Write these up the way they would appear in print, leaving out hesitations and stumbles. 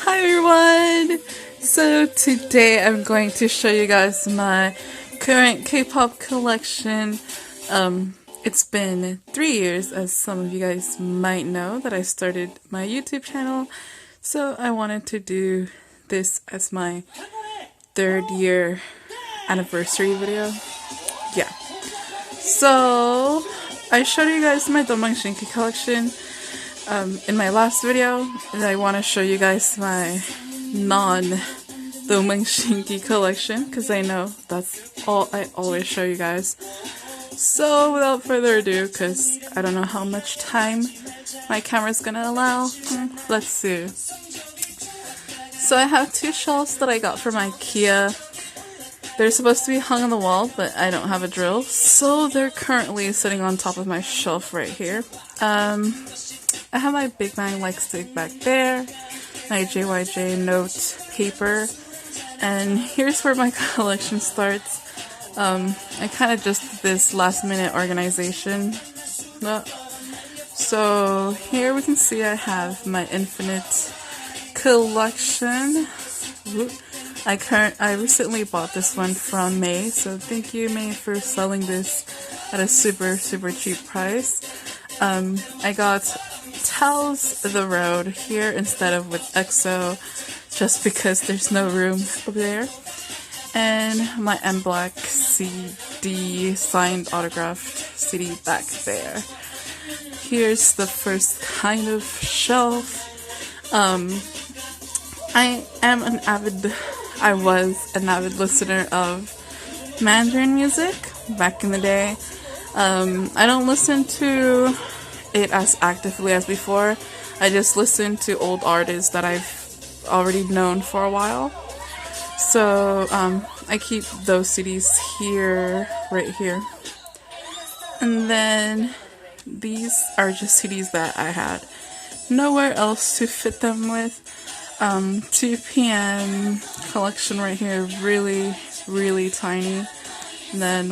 Hi everyone! So today I'm going to show you guys my current K-pop collection. It's been 3 years, as some of you guys might know, that I started my YouTube channel. So I wanted to do this as my 3rd year anniversary video. Yeah. So I showed you guys my Domang Shinki collection in my last video, and I want to show you guys my non-Domang Shinki collection, because I know that's all I always show you guys. So without further ado, because I don't know how much time my camera's gonna allow, let's see. So I have 2 shelves that I got from IKEA. They're supposed to be hung on the wall, but I don't have a drill, so they're currently sitting on top of my shelf right here. I have my Big Bang Like Stick back there, my JYJ note paper, and here's where my collection starts. I kind of just did this last minute organization. So here we can see I have my Infinite collection. I recently bought this one from May, so thank you May for selling this at a super cheap price. I got Tells the Road here instead of with EXO, just because there's no room over there. And my MBLAQ CD, signed autographed CD back there. Here's the first kind of shelf. I was an avid listener of Mandarin music back in the day. I don't listen to it as actively as before. I just listen to old artists that I've already known for a while. So I keep those CDs here, right here. And then these are just CDs that I had nowhere else to fit them with. 2 PM collection right here, really tiny. And then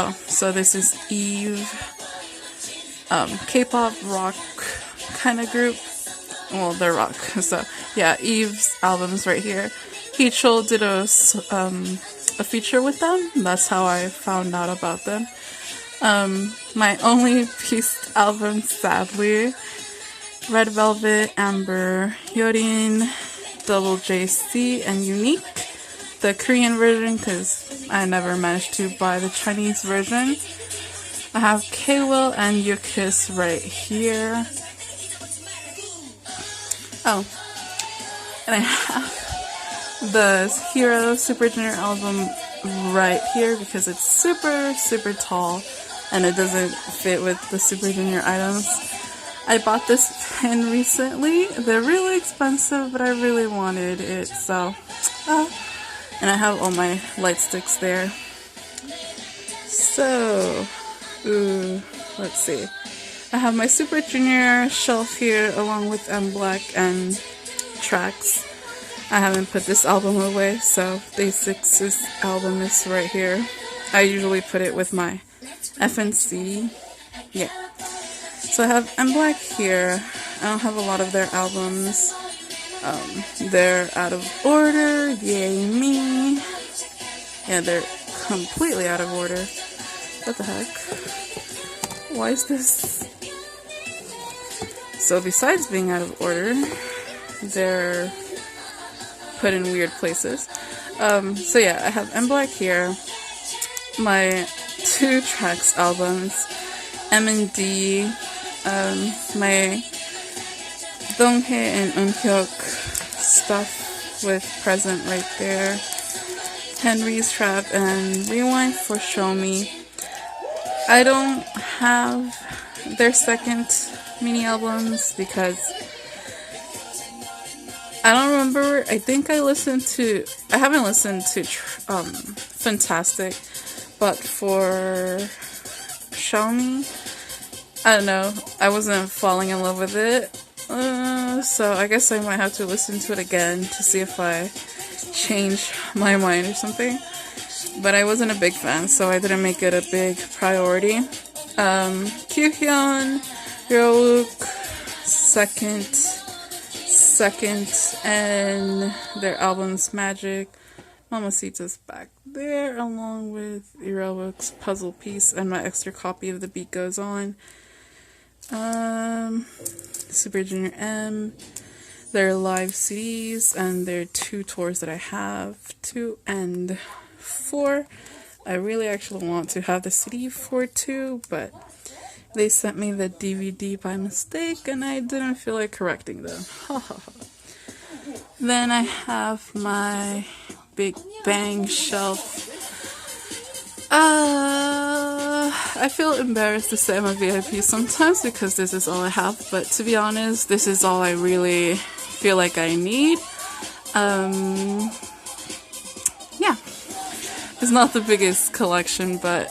so this is Eve, K-pop rock kind of group. Well, they're rock, so yeah, Eve's albums right here. Heechul did a feature with them. That's how I found out about them. My only pieced album, sadly, Red Velvet, Amber, Yorin, Double JC, and Unique. The Korean version, because I never managed to buy the Chinese version. I have K-Will and Yukiss right here. Oh, and I have the Hero Super Junior album right here because it's super tall and it doesn't fit with the Super Junior items. I bought this pen recently. They're really expensive, but I really wanted it, so and I have all my light sticks there. So let's see. I have my Super Junior shelf here along with MBLAQ and tracks. I haven't put this album away, so Day6's album is right here. I usually put it with my FNC. Yeah. So I have MBLAQ here. I don't have a lot of their albums. They're out of order. Yay me. Yeah, they're completely out of order. What the heck? Why is this? So besides being out of order, they're put in weird places. So yeah, I have MBLAQ here. My 2 tracks albums, M&D, my Donghae and Eunhyuk stuff with Present right there, Henry's Trap, and Rewind for Show Me. I don't have their second mini albums because I don't remember. I think I haven't listened to Fantastic, but for Show Me, I don't know, I wasn't falling in love with it, so I guess I might have to listen to it again to see if I change my mind or something. But I wasn't a big fan, so I didn't make it a big priority. Kyuhyun, Yeowook, second second and their album's Magic. Mamacita's back there, along with Aerobics Puzzle Piece and my extra copy of The Beat Goes On. Super Junior M, their live CDs, and their 2 tours that I have, 2 and 4. I really actually want to have the CD for 2, but they sent me the DVD by mistake, and I didn't feel like correcting them. Then I have my Big Bang shelf. I feel embarrassed to say I'm a VIP sometimes because this is all I have, but to be honest, this is all I really feel like I need. Yeah. It's not the biggest collection, but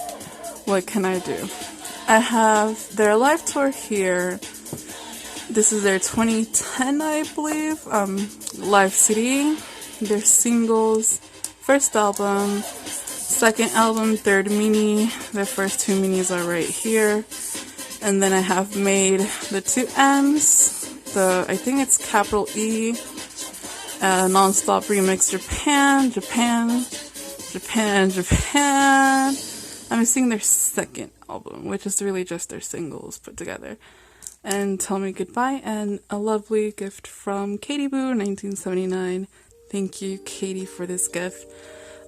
what can I do? I have their live tour here. This is their 2010, I believe, live CD. Their singles, first album, second album, third mini. Their first 2 minis are right here. And then I have made the 2 M's, I think it's capital E, Non-Stop Remix Japan. I'm missing their second album, which is really just their singles put together. And Tell Me Goodbye, and a lovely gift from Katie Boo, 1979. Thank you, Katie, for this gift.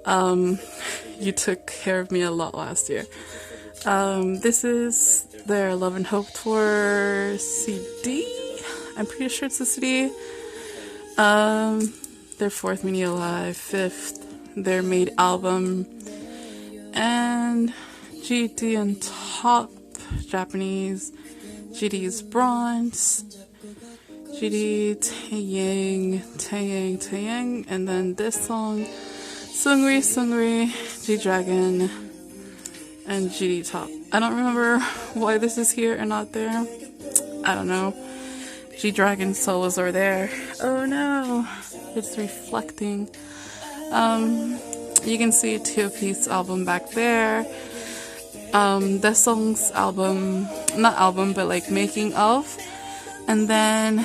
You took care of me a lot last year. This is their Love and Hope Tour CD. I'm pretty sure it's a CD. Their 4th mini alive, 5th, their Made album, and GT on top, Japanese, GD's Bronze, GD Taeyang, and then this song, Sungri, G-Dragon, and GD Top. I don't remember why this is here and not there. I don't know. G-Dragon solos are there. Oh no, it's reflecting. You can see T.O.P's album back there. The song's album, not album, but like making of. And then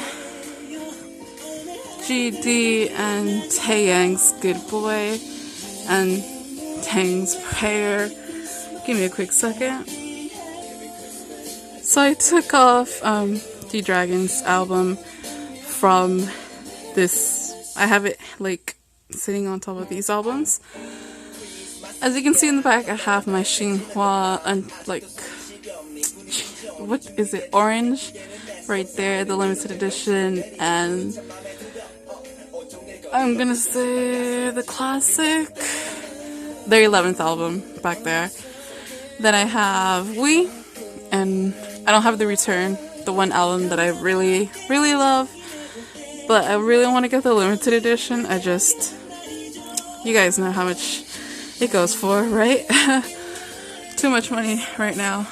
GD and Taeyang's Good Boy and Tang's Prayer. Give me a quick second. So I took off G-Dragon's album from this. I have it like sitting on top of these albums. As you can see in the back, I have my Xinhua and like, what is it, orange right there, the limited edition, and I'm gonna say the classic, their 11th album back there. Then I have We, and I don't have the Return, the one album that I really love, but I really want to get the limited edition. You guys know how much it goes for, right? Too much money right now.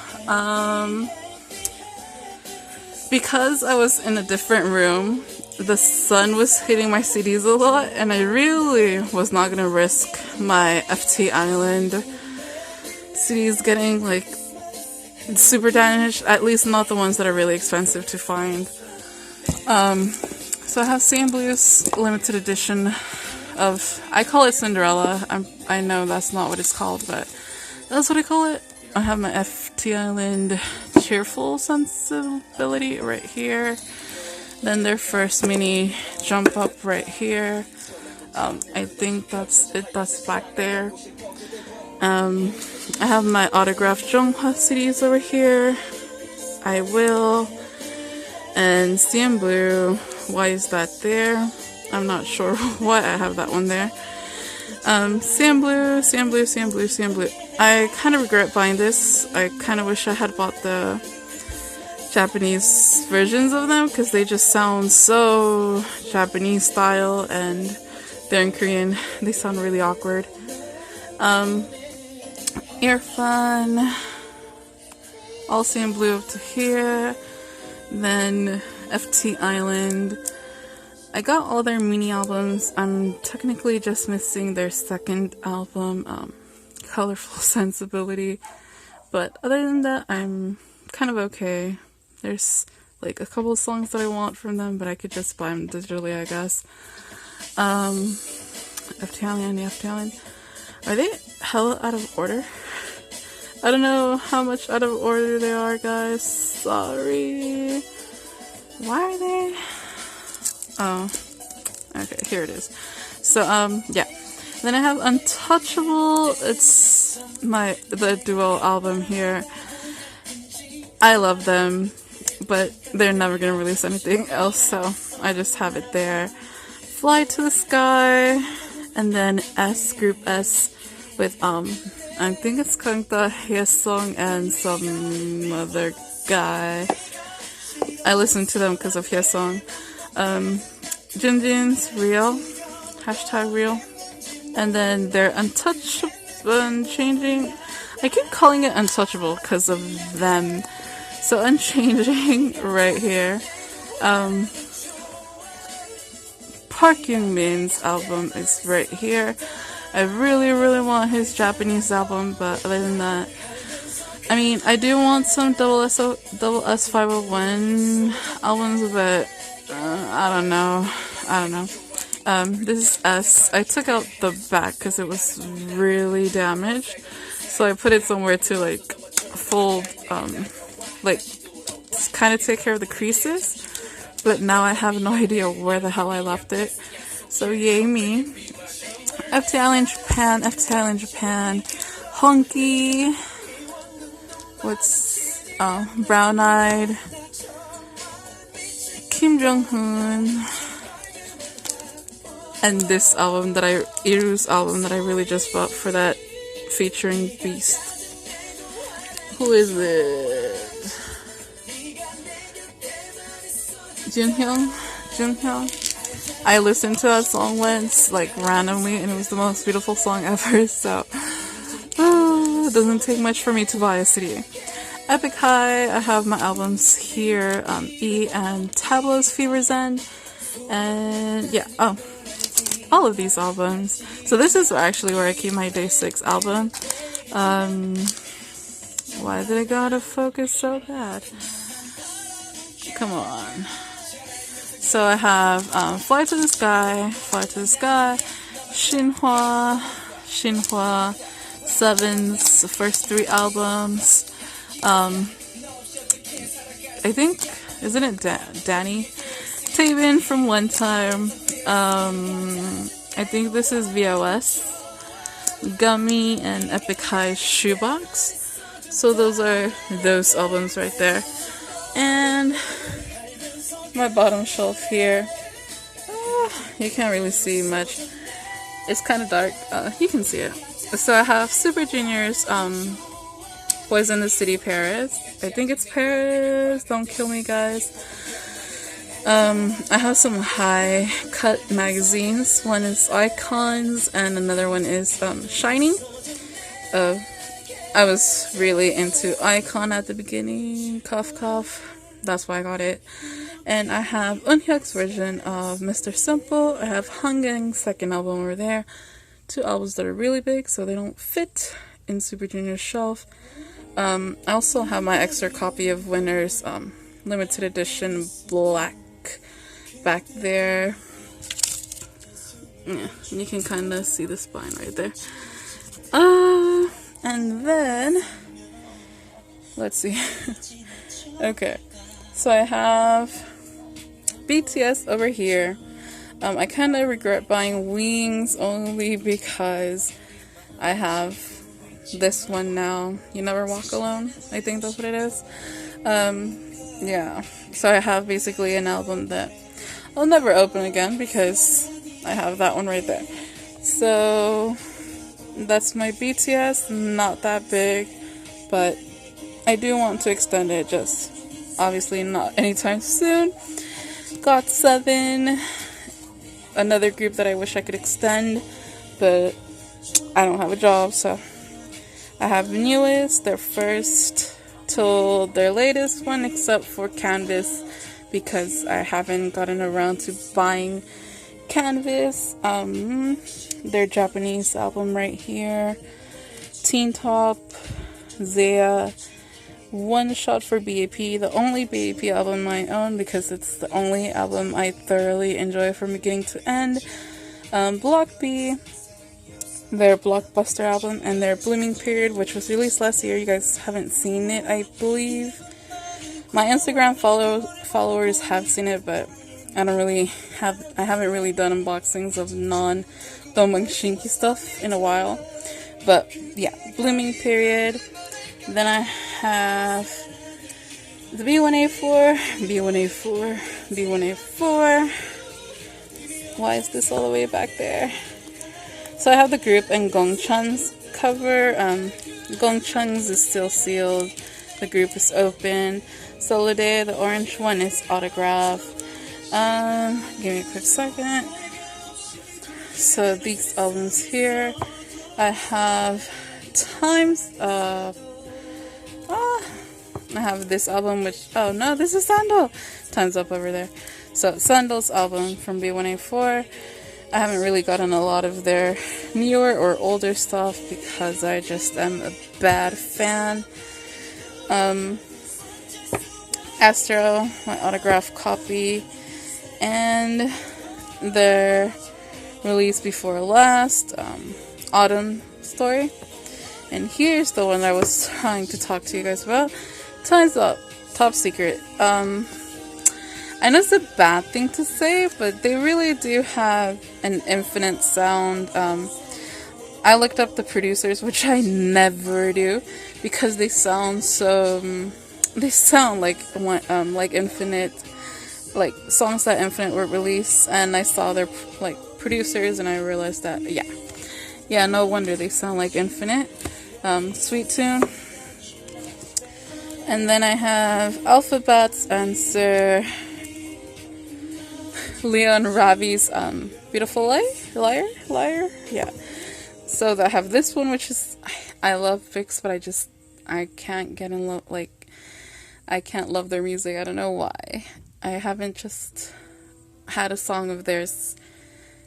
Because I was in a different room, the sun was hitting my CDs a lot, and I really was not gonna risk my FT Island CDs getting like super damaged, at least not the ones that are really expensive to find. So I have CNBLUE's limited edition of, I call it Cinderella. I know that's not what it's called, but that's what I call it. I have my FT Island Cheerful Sensibility right here. Then their first mini Jump Up right here. I think that's it, that's back there. I have my autographed Jongha CDs over here. I Will. And CNBLUE, why is that there? I'm not sure why I have that one there. CNBLUE. I kind of regret buying this. I kind of wish I had bought the Japanese versions of them because they just sound so Japanese style, and they're in Korean. They sound really awkward. Earfun. All CNBLUE up to here. Then FT Island. I got all their mini albums. I'm technically just missing their second album, Colorful Sensibility. But other than that, I'm kind of okay. There's like a couple of songs that I want from them, but I could just buy them digitally, I guess. F-Talent. Are they hella out of order? I don't know how much out of order they are, guys. Sorry. Why are they? Oh, okay, here it is. So, yeah. Then I have Untouchable. It's the duo album here. I love them, but they're never gonna release anything else, so I just have it there. Fly to the Sky, and then Group S with, I think it's Kangta, Hyesung, and some other guy. I listened to them because of Hyesung. Jinjin's Real, #Real. And then they're Untouchable, Unchanging. I keep calling it Untouchable because of them. So Unchanging right here. Park Young-min's album is right here. I really, really want his Japanese album, but other than that, I mean, I do want some double S501 albums, but I don't know. This is S. I took out the back because it was really damaged, so I put it somewhere to like fold, like kind of take care of the creases. But now I have no idea where the hell I left it. So yay me. F-Talent Japan, Honky. Brown Eyed. Kim Jong-hoon. And this album Iru's album that I really just bought for that, featuring Beast. Who is it? Junhyung. I listened to that song once, like randomly, and it was the most beautiful song ever, so it doesn't take much for me to buy a CD. Epic High, I have my albums here, E and Tableau's Fever's End, and yeah, all of these albums. So this is actually where I keep my Day 6 album. Why did I gotta focus so bad? Come on. So I have Fly to the Sky, Shinhwa, Seven's first 3 albums. I think, isn't it Danny? Taemin from One Time. I think this is VOS. Gummy and Epic High Shoebox. So those are those albums right there. And my bottom shelf here. You can't really see much. It's kind of dark. You can see it. So I have Super Junior's Boys in the City Paris. I think it's Paris. Don't kill me, guys. I have some high cut magazines. One is Icons and another one is Shining. I was really into Icon at the beginning. Cough cough. That's why I got it. And I have Eunhyuk's version of Mr. Simple. I have Hangang's second album over there. 2 albums that are really big, so they don't fit in Super Junior's shelf. I also have my extra copy of Winner's limited edition black back there. Yeah, you can kind of see the spine right there. And then let's see. Okay, so I have BTS over here. I kind of regret buying Wings only because I have this one now. You Never Walk Alone. I think that's what it is. Yeah. So I have basically an album that I'll never open again because I have that one right there. So that's my BTS. Not that big, but I do want to extend it. Just obviously not anytime soon. GOT7. Another group that I wish I could extend, but I don't have a job, so I have Newest, their first till their latest one, except for Canvas, because I haven't gotten around to buying Canvas. Their Japanese album right here, Teen Top, Zaya, One Shot for BAP, the only BAP album I own because it's the only album I thoroughly enjoy from beginning to end. Block B, their Blockbuster album, and their Blooming Period, which was released last year. You guys haven't seen it, I believe. My Instagram followers have seen it, but I haven't really done unboxings of non-Domang Shinki stuff in a while. But yeah, Blooming Period. Then I have the B1A4, B1A4, B1A4. Why is this all the way back there? So I have the group and Gongchun's cover. Gongchun's is still sealed. The group is open. Solide, the orange one, is autograph. Give me a quick second. So these albums here, I have I have this album, which, oh no, this is Sandal. Time's Up over there. So Sandal's album from B1A4. I haven't really gotten a lot of their newer or older stuff because I just am a bad fan. Astro, my autograph copy, and their release before last, Autumn Story. And here's the one I was trying to talk to you guys about. Time's Up, Top Secret. I know it's a bad thing to say, but they really do have an infinite sound. I looked up the producers, which I never do, because they sound so. They sound like Infinite, like songs that Infinite were released, and I saw their like producers, and I realized that yeah, no wonder they sound like Infinite. Sweet Tune. And then I have Alphabet's and Sir Leon Ravi's Beautiful Liar. Yeah. So I have this one, which is, I love Vix, but I can't get in love, like, I can't love their music. I don't know why. I haven't just had a song of theirs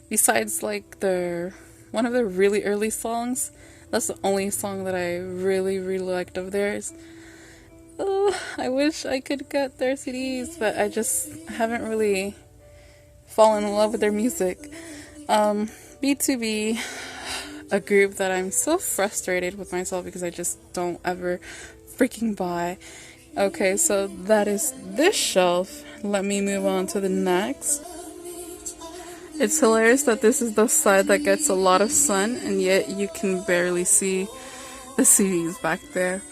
besides like one of their really early songs. That's the only song that I really liked of theirs. Oh, I wish I could get their CDs, but I just haven't really fallen in love with their music. B2B, a group that I'm so frustrated with myself because I just don't ever freaking buy. Okay, so that is this shelf. Let me move on to the next. It's hilarious that this is the side that gets a lot of sun, and yet you can barely see the CDs back there.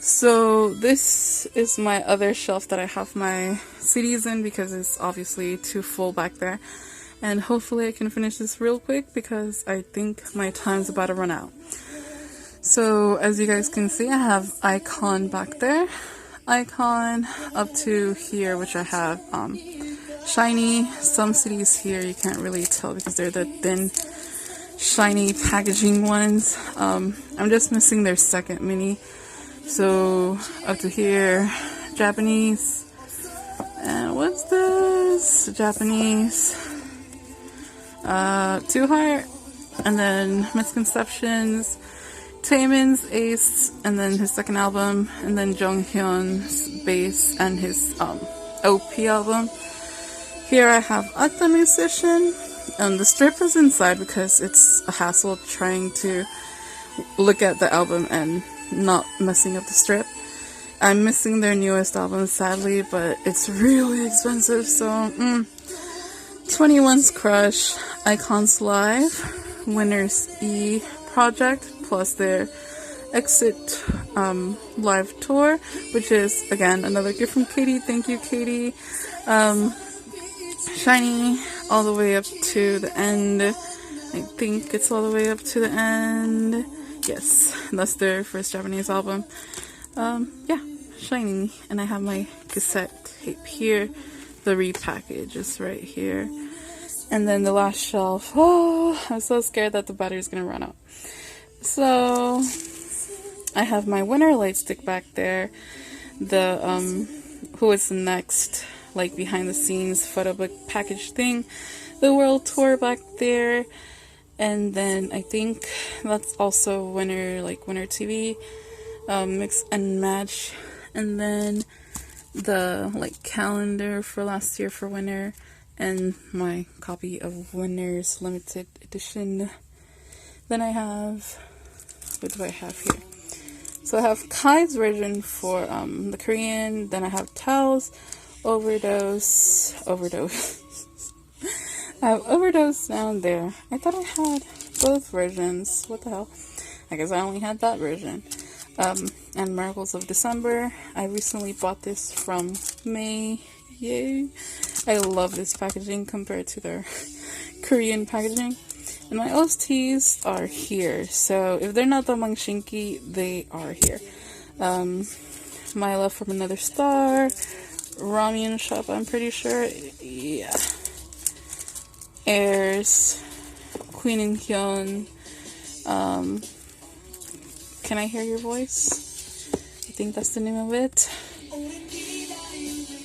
So this is my other shelf that I have my CDs in because it's obviously too full back there. And hopefully I can finish this real quick because I think my time's about to run out. So as you guys can see, I have Icon back there. Icon up to here, which I have Shiny. Some CDs here you can't really tell because they're the thin, shiny packaging ones. I'm just missing their second mini. So up to here, Japanese. And what's this? Japanese. Two Heart. And then Misconceptions. Taemin's Ace, and then his second album, and then Jonghyun's Bass and his OP album. Here I have Akta Musician, and the strip is inside because it's a hassle trying to look at the album and not messing up the strip. I'm missing their newest album, sadly, but it's really expensive, so 21's Crush, Icons Live, Winners E Project, plus their Exit live tour, which is again another gift from Katie. Thank you, Katie. Shiny all the way up to the end. I think it's all the way up to the end. Yes, that's their first Japanese album. Yeah, Shiny, and I have my cassette tape here. The repackage is right here. And then the last shelf. Oh, I'm so scared that the battery's gonna run out. So I have my Winner light stick back there. The Who Is the Next, like behind the scenes photo book package thing. The World Tour back there. And then I think that's also Winner, like Winner TV. Mix and Match and then the like calendar for last year for winter, and my copy of Winner's limited edition. Then I have, what do I have here? So I have Kai's version for the Korean. Then I have Tao's Overdose. I have Overdose down there. I thought I had both versions. What the hell? I guess I only had that version. And Miracles of December. I recently bought this from May. Yay! I love this packaging compared to their Korean packaging. And my OSTs are here. So if they're not the Mangshinki, they are here. My Love from Another Star. Ramen Shop, I'm pretty sure. Yeah. Airs. Queen and Hyun. Can I Hear Your Voice? I think that's the name of it.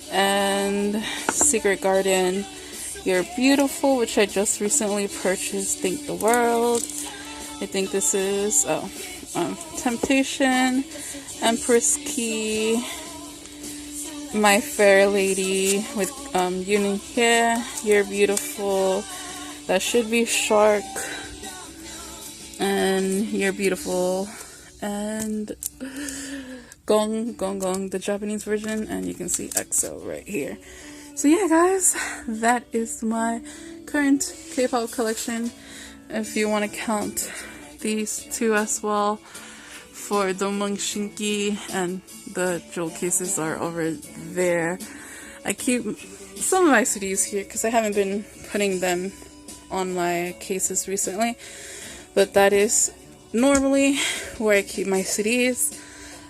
And Secret Garden, You're Beautiful, which I just recently purchased. Thank the World. I think this is Temptation, Empress Key, My Fair Lady with Yunin Hye, You're Beautiful. That should be Shark, and You're Beautiful, and Gong Gong Gong, the Japanese version, and you can see EXO right here. So yeah, guys, that is my current K-pop collection. If you want to count these two as well, for the Mangshinki, and the jewel cases are over there. I keep some of my CDs here because I haven't been putting them on my cases recently, but that is normally where I keep my CDs.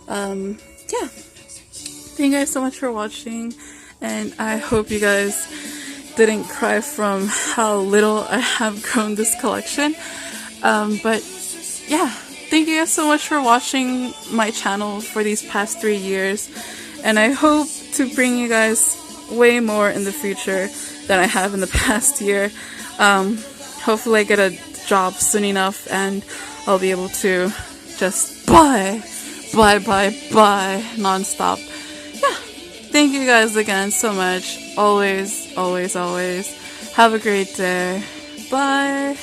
Yeah, thank you guys so much for watching, and I hope you guys didn't cry from how little I have grown this collection. But yeah, thank you guys so much for watching my channel for these past 3 years, and I hope to bring you guys way more in the future than I have in the past year. Hopefully I get a job soon enough and I'll be able to just buy non-stop. Yeah, thank you guys again so much. Always have a great day. Bye.